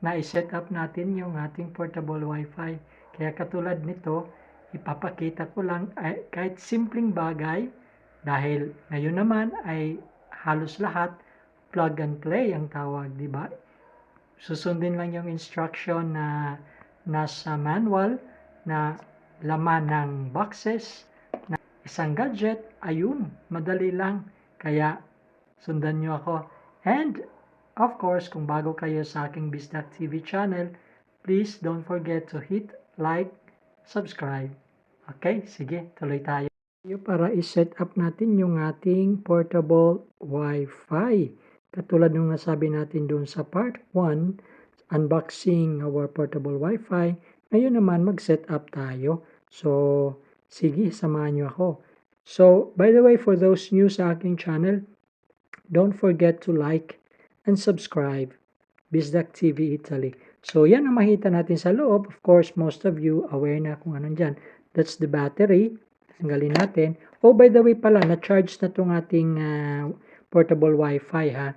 na i-set up natin yung ating portable Wi-Fi. Kaya katulad nito, ipapakita ko lang kahit simpleng bagay dahil ngayon naman ay halos lahat plug and play ang tawag, di ba? Susundin lang yung instruction na nasa manual na laman ng boxes na isang gadget, ayun, madali lang. Kaya sundan nyo ako. And of course, kung bago kayo sa aking Bisdak TV channel, please don't forget to hit like, subscribe. Okay, sige, tuloy tayo. Para i-set up natin yung ating portable Wi-Fi. Katulad nung nasabi natin doon sa part 1, unboxing our portable Wi-Fi. Ngayon naman mag-set up tayo. So, sige, samahan nyo ako. So, by the way, for those new sa aking channel, don't forget to like and subscribe. Bisdak TV Italy. So, yan ang makita natin sa loob. Of course, most of you aware na kung anong dyan. That's the battery. Tanggalin natin. Oh, by the way pala, na-charge na itong ating portable Wi-Fi ha.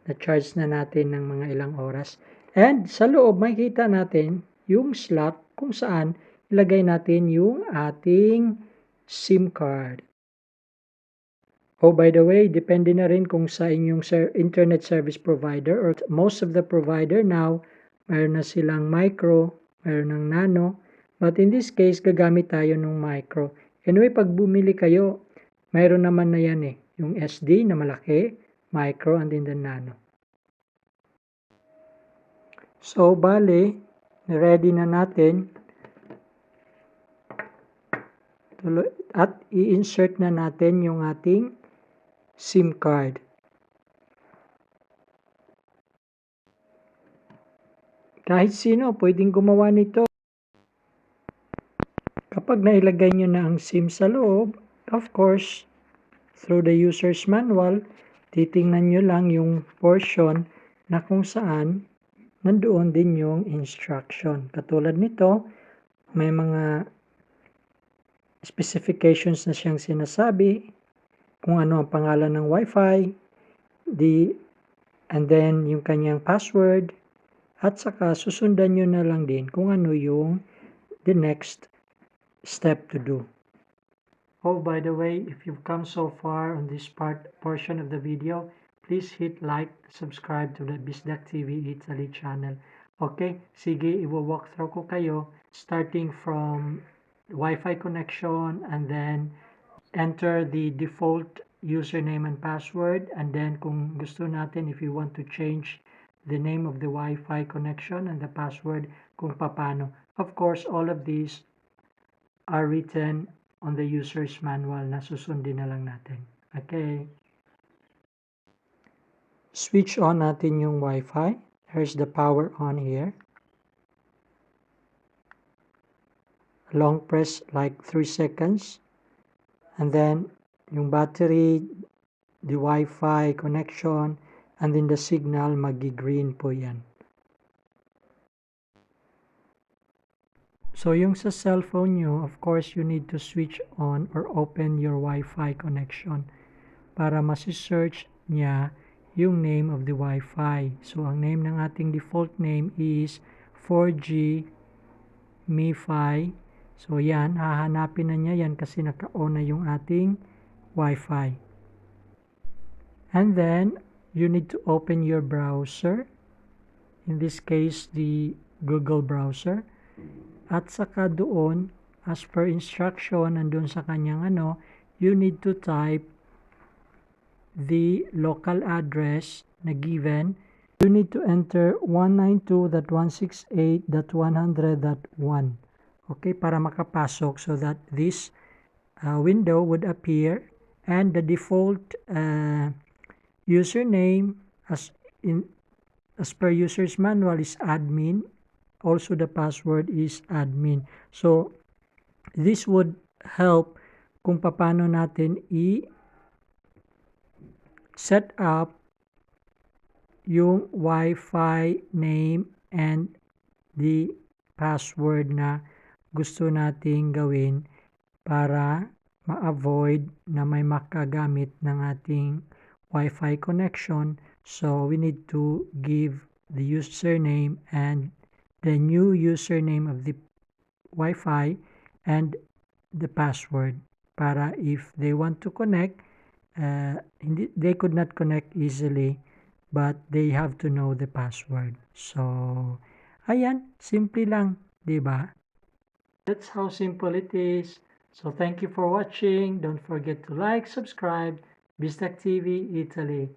Na-charge na natin ng mga ilang oras. And sa loob, makikita natin yung slot kung saan ilagay natin yung ating SIM card. Oh, by the way, depende na rin kung sa inyong internet service provider or most of the provider now, mayroon na silang micro, mayroon ng nano. But in this case, gagamit tayo ng micro. Anyway, pag bumili kayo, mayroon naman na yan eh. Yung SD na malaki, micro, and then the nano. So, bale, ready na natin. At i-insert na natin yung ating SIM card. Kahit sino pwedeng gumawa nito. Kapag nailagay nyo na ang SIM sa loob, of course, through the user's manual, titingnan nyo lang yung portion na kung saan nandoon din yung instruction. Katulad nito, may mga specifications na siyang sinasabi, kung ano ang pangalan ng Wi-Fi, and then yung kanyang password, at saka susundan nyo na lang din kung ano yung the next step to do. Oh, by the way, if you've come so far on this portion of the video, please hit like, subscribe to the Bisdak TV Italy channel. Okay, sige, i-walk through ko kayo starting from Wi-Fi connection and then enter the default username and password, and then kung gusto natin, if you want to change the name of the Wi-Fi connection and the password, kung paano. Of course, all of these are written on the user's manual na susundin na lang natin. Okay. Switch on natin yung Wi-Fi. Here's the power on here. Long press like 3 seconds. And then yung battery, the Wi-Fi connection, and then the signal, magi-green po yan. So yung sa cellphone nyo, of course, you need to switch on or open your Wi-Fi connection para masi-search niya yung name of the Wi-Fi. So ang name ng ating default name is 4G MiFi. So yan, hahanapin na niya yan kasi naka-on na yung ating Wi-Fi. And then, you need to open your browser. In this case, the Google browser. At saka doon, as per instruction, nandun sa kanyang you need to type the local address na given. You need to enter 192.168.100.1. Okay, para makapasok so that this window would appear, and the default username as per user's manual is admin. Also the password is admin. So this would help kung paano natin set up yung Wi-Fi name and the password na gusto nating gawin para ma-avoid na may makagamit ng ating Wi-Fi connection. So we need to give the username and the new username of the Wi-Fi and the password para if they want to connect, they could not connect easily but they have to know the password. So, ayan, simple lang, di ba? That's how simple it is. So thank you for watching. Don't forget to like, subscribe, Bistak TV Italy.